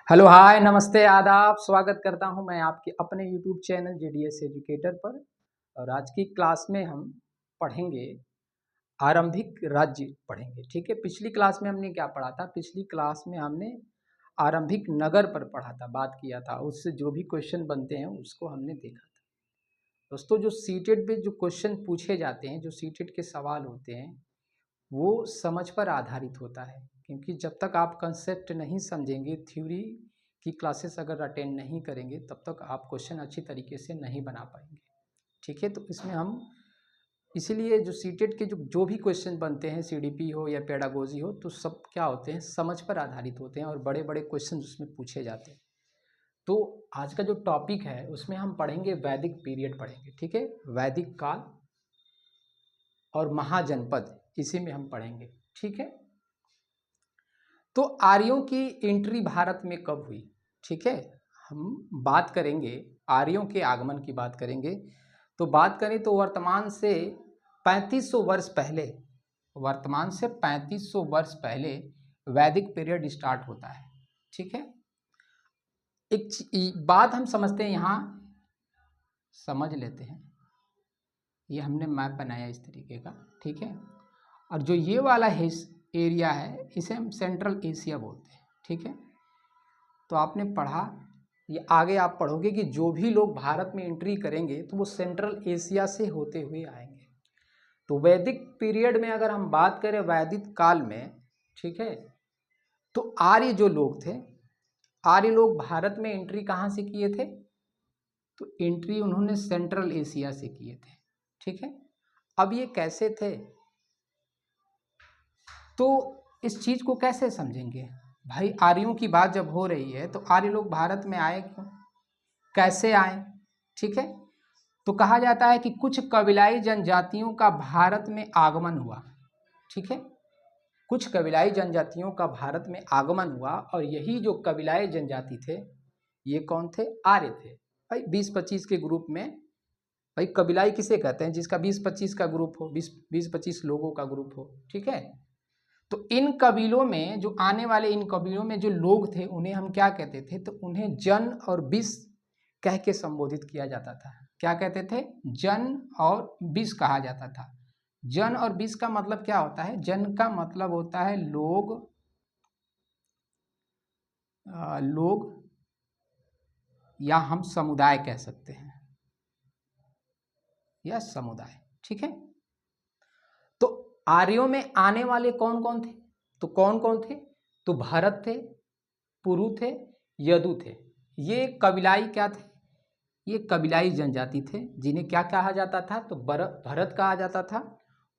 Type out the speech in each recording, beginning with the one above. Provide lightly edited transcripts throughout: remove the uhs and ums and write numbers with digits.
Hello, हाय, नमस्ते, आदाब। स्वागत करता हूं मैं आपके अपने YouTube चैनल JDS एजुकेटर पर। और आज की क्लास में हम पढ़ेंगे आरंभिक राज्य पढ़ेंगे। ठीक है, पिछली क्लास में हमने क्या पढ़ा था? पिछली क्लास में हमने आरंभिक नगर पर पढ़ा था, बात किया था। उससे जो भी क्वेश्चन बनते हैं उसको हमने देखा था। दोस्तों, जो सीटेट पे जो क्वेश्चन पूछे जाते हैं, जो सीटेट के सवाल होते हैं, वो समझ पर आधारित होता है। क्योंकि जब तक आप कंसेप्ट नहीं समझेंगे, थ्योरी की क्लासेस अगर अटेंड नहीं करेंगे, तब तक आप क्वेश्चन अच्छी तरीके से नहीं बना पाएंगे। ठीक है, तो इसमें हम इसीलिए जो सीटेट के जो भी क्वेश्चन बनते हैं, CDP हो या पेडागोजी हो, तो सब क्या होते हैं? समझ पर आधारित होते हैं और बड़े बड़े क्वेश्चन उसमें पूछे जाते हैं। तो आज का जो टॉपिक है उसमें हम पढ़ेंगे वैदिक पीरियड पढ़ेंगे। ठीक है, वैदिक काल और महाजनपद, इसी में हम पढ़ेंगे। ठीक है, तो आर्यों की एंट्री भारत में कब हुई? ठीक है, हम बात करेंगे आर्यों के आगमन की बात करेंगे। तो बात करें तो वर्तमान से 3500 वर्ष पहले, वर्तमान से 3500 वर्ष पहले वैदिक पीरियड स्टार्ट होता है। ठीक है, एक बात हम समझते हैं, यहाँ समझ लेते हैं। ये हमने मैप बनाया इस तरीके का। ठीक है, और जो ये वाला एरिया है इसे हम सेंट्रल एशिया बोलते हैं। ठीक है, तो आपने पढ़ा, ये आगे आप पढ़ोगे कि जो भी लोग भारत में एंट्री करेंगे तो वो सेंट्रल एशिया से होते हुए आएंगे। तो वैदिक पीरियड में अगर हम बात करें, वैदिक काल में, ठीक है, तो आर्य जो लोग थे, आर्य लोग भारत में एंट्री कहाँ से किए थे? तो एंट्री उन्होंने सेंट्रल एशिया से किए थे। ठीक है, अब ये कैसे थे, तो इस चीज को कैसे समझेंगे भाई? आर्यों की बात जब हो रही है तो आर्य लोग भारत में आए क्यों, कैसे आए? ठीक है, तो कहा जाता है कि कुछ कबीलाई जनजातियों का भारत में आगमन हुआ। ठीक है, कुछ कबीलाई जनजातियों का भारत में आगमन हुआ, और यही जो कबीलाई जनजाति थे, ये कौन थे? आर्य थे। भाई 20-25 के ग्रुप में, भाई कबीलाई किसे कहते हैं? जिसका 20-25 का ग्रुप हो, 20-25 लोगों का ग्रुप हो। ठीक है, तो इन कबीलों में जो आने वाले, इन कबीलों में जो लोग थे, उन्हें हम क्या कहते थे? तो उन्हें जन और बिस कह के संबोधित किया जाता था। क्या कहते थे? जन और बिस कहा जाता था। जन और बिस का मतलब क्या होता है? जन का मतलब होता है लोग, लोग, या हम समुदाय कह सकते हैं, या समुदाय। ठीक है, तो आर्यों में आने वाले कौन कौन थे? तो कौन कौन थे? तो भरत थे, पुरु थे, यदु थे। ये कबीलाई क्या थे? ये कबीलाई जनजाति थे, जिन्हें क्या कहा जाता था? तो भरत कहा जाता था,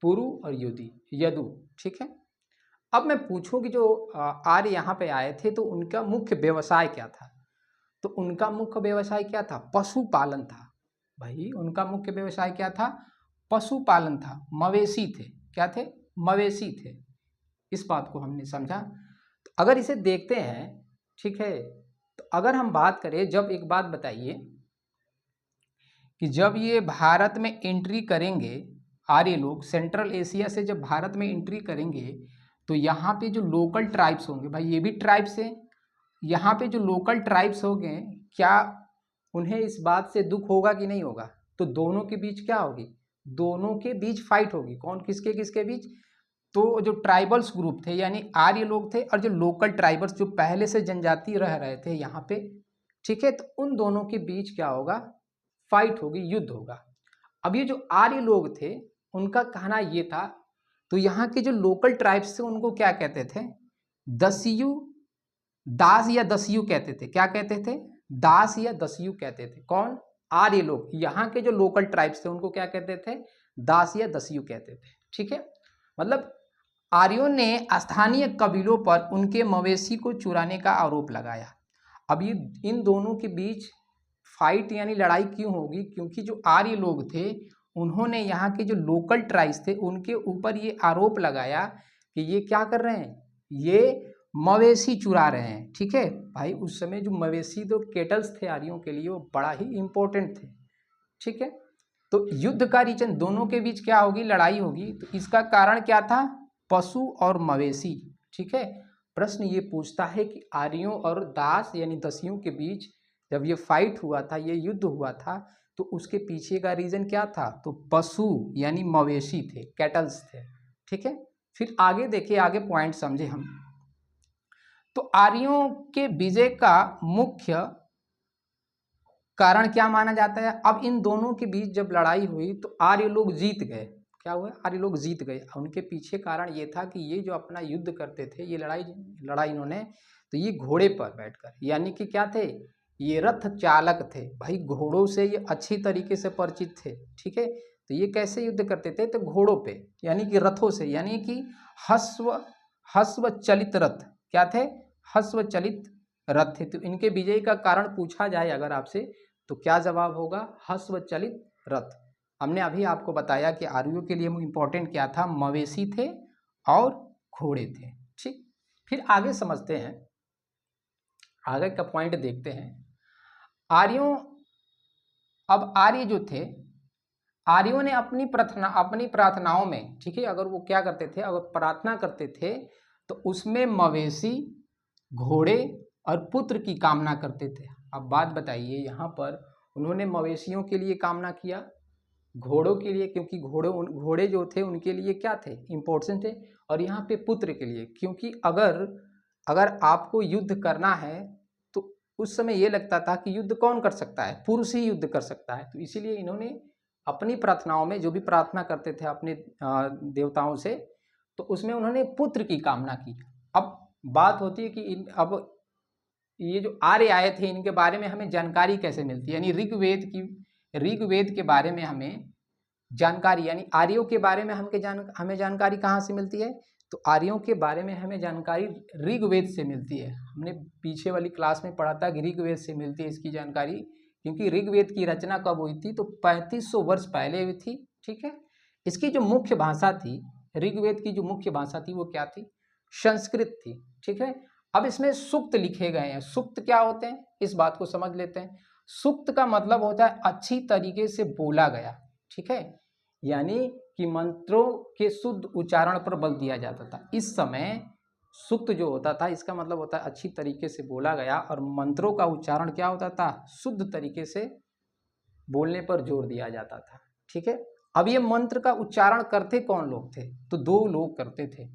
पुरु और यदु। ठीक है, अब मैं पूछूं कि जो आर्य यहाँ पे आए थे तो उनका मुख्य व्यवसाय क्या था? तो उनका मुख्य व्यवसाय क्या था? पशुपालन था। भाई उनका मुख्य व्यवसाय क्या था? पशुपालन था, मवेशी थे। क्या थे? मवेशी थे। इस बात को हमने समझा। तो अगर इसे देखते हैं, ठीक है, तो अगर हम बात करें, जब एक बात बताइए कि जब ये भारत में एंट्री करेंगे, आर्य लोग सेंट्रल एशिया से जब भारत में एंट्री करेंगे, तो यहाँ पे जो लोकल ट्राइब्स होंगे, भाई ये भी ट्राइब्स हैं, यहाँ पे जो लोकल ट्राइब्स होंगे, क्या उन्हें इस बात से दुख होगा कि नहीं होगा? तो दोनों के बीच क्या होगी? दोनों के बीच फाइट होगी। कौन किसके किसके बीच? तो जो ट्राइबल्स ग्रुप थे, यानी आर्य लोग थे, और जो लोकल ट्राइबल्स जो पहले से जनजाति रह रहे थे यहाँ पे, ठीक है, तो उन दोनों के बीच क्या होगा? फाइट होगी, युद्ध होगा। अब ये जो आर्य लोग थे, उनका कहना ये था, तो यहाँ के जो लोकल ट्राइब्स थे उनको क्या कहते थे? दस्यु, दास या दस्यु कहते थे। क्या कहते थे? दास या दस्यु कहते थे। कौन? आर्य लोग। यहाँ के जो लोकल ट्राइब्स थे उनको क्या कहते थे? दास या दस्यु कहते थे। ठीक है, मतलब आर्यों ने स्थानीय कबीलों पर उनके मवेशी को चुराने का आरोप लगाया। अब ये इन दोनों के बीच फाइट यानी लड़ाई क्यों होगी? क्योंकि जो आर्य लोग थे उन्होंने यहाँ के जो लोकल ट्राइब्स थे उनके ऊपर ये आरोप लगाया कि ये क्या कर रहे हैं? ये मवेशी चुरा रहे हैं। ठीक है भाई, उस समय जो मवेशी, दो केटल्स थे आर्यों के लिए, वो बड़ा ही इंपॉर्टेंट थे। ठीक है, तो युद्ध का रीजन, दोनों के बीच क्या होगी? लड़ाई होगी। तो इसका कारण क्या था? पशु और मवेशी। ठीक है, प्रश्न ये पूछता है कि आर्यों और दास यानी दसियों के बीच जब ये फाइट हुआ था, ये युद्ध हुआ था, तो उसके पीछे का रीजन क्या था? तो पशु यानी मवेशी थे, कैटल्स थे। ठीक है, फिर आगे देखिए, आगे पॉइंट समझे हम। तो आर्यों के विजय का मुख्य कारण क्या माना जाता है? अब इन दोनों के बीच जब लड़ाई हुई तो आर्य लोग जीत गए। क्या हुआ? आर्य लोग जीत गए। उनके पीछे कारण ये था कि ये जो अपना युद्ध करते थे, ये लड़ाई इन्होंने, तो ये घोड़े पर बैठकर, यानी कि क्या थे? ये रथ चालक थे। भाई घोड़ों से ये अच्छी तरीके से परिचित थे। ठीक है, तो ये कैसे युद्ध करते थे? तो घोड़ों पे, यानी कि रथों से, यानी कि हस्व चलित रथ। क्या थे? हस्व चलित रथ थे। तो इनके विजय का कारण पूछा जाए अगर आपसे, तो क्या जवाब होगा? हस्व चलित रथ। हमने अभी आपको बताया कि आर्यों के लिए इंपॉर्टेंट क्या था? मवेशी थे और घोड़े थे। ठीक, फिर आगे समझते हैं, आगे का पॉइंट देखते हैं। आर्यों, अब आर्य जो थे, आर्यों ने अपनी प्रार्थनाओं में, ठीक है, अगर वो क्या करते थे, अगर प्रार्थना करते थे तो उसमें मवेशी, घोड़े और पुत्र की कामना करते थे। अब बात बताइए, यहाँ पर उन्होंने मवेशियों के लिए कामना किया, घोड़ों के लिए, क्योंकि घोड़े जो थे उनके लिए क्या थे? इम्पोर्टेंट थे, और यहाँ पे पुत्र के लिए, क्योंकि अगर आपको युद्ध करना है तो उस समय ये लगता था कि युद्ध कौन कर सकता है? पुरुष ही युद्ध कर सकता है। तो इसीलिए इन्होंने अपनी प्रार्थनाओं में जो भी प्रार्थना करते थे अपने देवताओं से, तो उसमें उन्होंने पुत्र की कामना की। अब बात होती है कि अब ये जो आर्य आए थे, इनके बारे में हमें जानकारी कैसे मिलती है? यानी ऋग्वेद के बारे में हमें जानकारी, यानी आर्यों के बारे में हमें जानकारी कहाँ से मिलती है? तो आर्यों के बारे में हमें जानकारी ऋग्वेद से मिलती है। हमने पीछे वाली क्लास में पढ़ा था कि ऋग्वेद से मिलती है इसकी जानकारी, क्योंकि ऋग्वेद की रचना कब हुई थी? तो 3500 वर्ष पहले हुई थी। ठीक है, इसकी जो मुख्य भाषा थी, ऋग्वेद की जो मुख्य भाषा थी वो क्या थी? संस्कृत थी। ठीक है, अब इसमें सूक्त लिखे गए हैं। सूक्त क्या होते हैं, इस बात को समझ लेते हैं। सूक्त का मतलब होता है अच्छी तरीके से बोला गया। ठीक है, यानी कि मंत्रों के शुद्ध उच्चारण पर बल दिया जाता था। इस समय सूक्त जो होता था, इसका मतलब होता है अच्छी तरीके से बोला गया, और मंत्रों का उच्चारण क्या होता था? शुद्ध तरीके से बोलने पर जोर दिया जाता था। ठीक है, अब ये मंत्र का उच्चारण करते कौन लोग थे? तो दो लोग करते थे,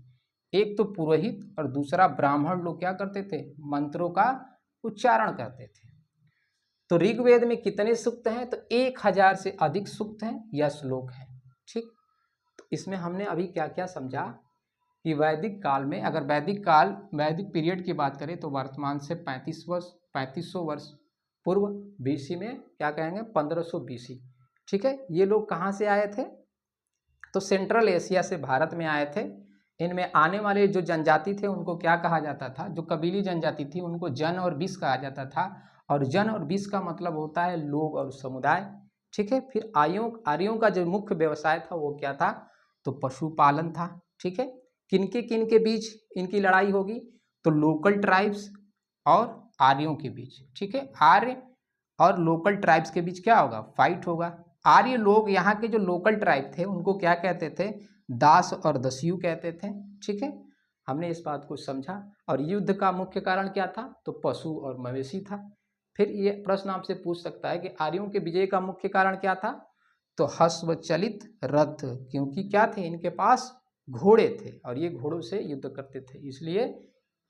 एक तो पुरोहित और दूसरा ब्राह्मण लोग क्या करते थे? मंत्रों का उच्चारण करते थे। तो ऋग्वेद में कितने सूक्त हैं? तो 1000 से अधिक सूक्त हैं या श्लोक हैं। ठीक, तो इसमें हमने अभी क्या क्या समझा कि वैदिक काल में, अगर वैदिक पीरियड की बात करें तो वर्तमान से 3500 वर्ष पूर्व बीसी में क्या कहेंगे? 1500 बीसी। ठीक है, ये लोग कहाँ से आए थे? तो सेंट्रल एशिया से भारत में आए थे। इनमें आने वाले जो जनजाति थे उनको क्या कहा जाता था? जो कबीली जनजाति थी उनको जन और बीस कहा जाता था, और जन और बीस का मतलब होता है लोग और समुदाय। ठीक है, फिर आर्यों का जो मुख्य व्यवसाय था वो क्या था? तो पशुपालन था। ठीक है, किनके बीच इनकी लड़ाई होगी? तो लोकल ट्राइब्स और आर्यों के बीच। ठीक है, आर्य और लोकल ट्राइब्स के बीच क्या होगा? फाइट होगा। आर्य लोग, यहाँ के जो लोकल ट्राइब थे उनको क्या कहते थे? दास और दस्यु कहते थे। ठीक है, हमने इस बात को समझा। और युद्ध का मुख्य कारण क्या था? तो पशु और मवेशी था। फिर ये प्रश्न आपसे पूछ सकता है कि आर्यों के विजय का मुख्य कारण क्या था? तो हस्व चलित रथ, क्योंकि क्या थे? इनके पास घोड़े थे और ये घोड़ों से युद्ध करते थे, इसलिए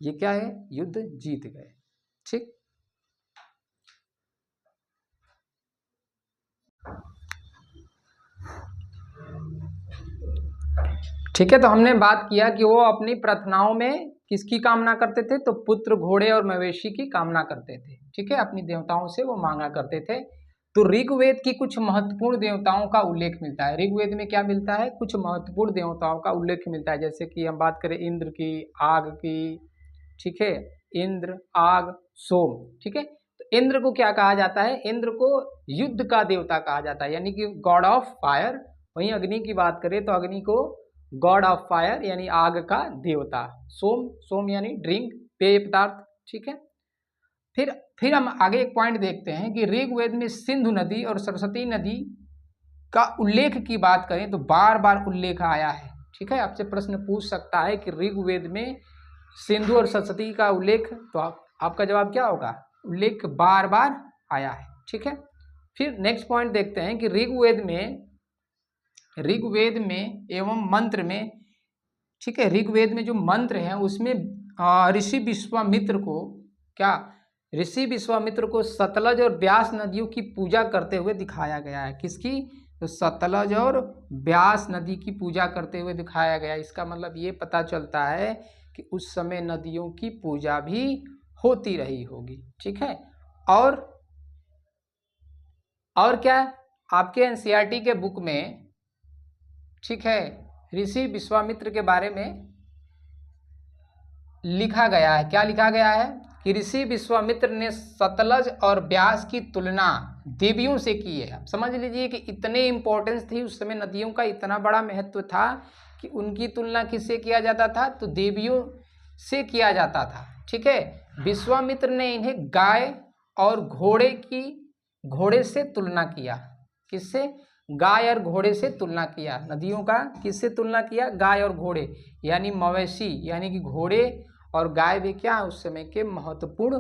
ये क्या है? युद्ध जीत गए। ठीक, ठीक है, तो हमने बात किया कि वो अपनी प्रार्थनाओं में किसकी कामना करते थे? तो पुत्र, घोड़े और मवेशी की कामना करते थे। ठीक है, अपनी देवताओं से वो मांगा करते थे। तो ऋग्वेद की कुछ महत्वपूर्ण देवताओं का उल्लेख मिलता है। ऋग्वेद में क्या मिलता है? कुछ महत्वपूर्ण देवताओं का उल्लेख मिलता है। जैसे कि हम बात करें इंद्र की, आग की, ठीक है, इंद्र, आग, सोम। ठीक है, तो इंद्र को क्या कहा जाता है? इंद्र को युद्ध का देवता कहा जाता है, यानी कि गॉड ऑफ फायर। वहीं अग्नि की बात करें तो अग्नि को गॉड ऑफ फायर यानी आग का देवता। सोम यानी ड्रिंक, पेय पदार्थ। ठीक है, फिर हम आगे एक पॉइंट देखते हैं कि ऋग्वेद में सिंधु नदी और सरस्वती नदी का उल्लेख की बात करें तो बार बार उल्लेख आया है। ठीक है, आपसे प्रश्न पूछ सकता है कि ऋग्वेद में सिंधु और सरस्वती का उल्लेख, तो आपका जवाब क्या होगा? उल्लेख बार बार आया है। ठीक है, फिर नेक्स्ट पॉइंट देखते हैं कि ऋग्वेद में एवं मंत्र में, ठीक है, ऋग्वेद में जो मंत्र है उसमें ऋषि विश्वामित्र को क्या, ऋषि विश्वामित्र को सतलज और ब्यास नदियों की पूजा करते हुए दिखाया गया है। किसकी? तो सतलज और ब्यास नदी की पूजा करते हुए दिखाया गया। इसका मतलब ये पता चलता है कि उस समय नदियों की पूजा भी होती रही होगी। ठीक है, और क्या आपके एनसीईआरटी के बुक में, ठीक है, ऋषि विश्वामित्र के बारे में लिखा गया है। क्या लिखा गया है? कि ऋषि विश्वामित्र ने सतलज और ब्यास की तुलना देवियों से की है। आप समझ लीजिए कि इतने इंपॉर्टेंस थी उस समय, नदियों का इतना बड़ा महत्व था कि उनकी तुलना किससे किया जाता था? तो देवियों से किया जाता था। ठीक है, विश्वामित्र ने इन्हें गाय और घोड़े से तुलना किया। किससे? गाय और घोड़े से तुलना किया। नदियों का किससे तुलना किया? गाय और घोड़े, यानी मवेशी, यानी कि घोड़े और गाय भी क्या उस समय के महत्वपूर्ण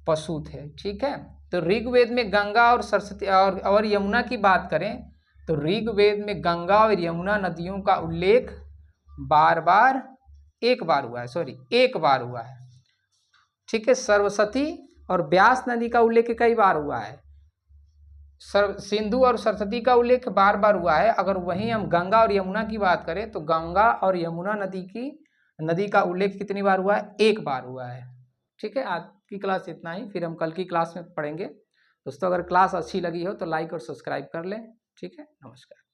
पशु थे। ठीक है, तो ऋग्वेद में गंगा और सरस्वती और यमुना की बात करें तो ऋग्वेद में गंगा और यमुना नदियों का उल्लेख एक बार हुआ है। ठीक है, सरस्वती और ब्यास नदी का उल्लेख कई बार हुआ है। सिंधु और सरस्वती का उल्लेख बार बार हुआ है। अगर वहीं हम गंगा और यमुना की बात करें तो गंगा और यमुना नदी का उल्लेख कितनी बार हुआ है? एक बार हुआ है। ठीक है, आज की क्लास इतना ही, फिर हम कल की क्लास में पढ़ेंगे। दोस्तों, अगर क्लास अच्छी लगी हो तो लाइक और सब्सक्राइब कर लें। ठीक है, नमस्कार।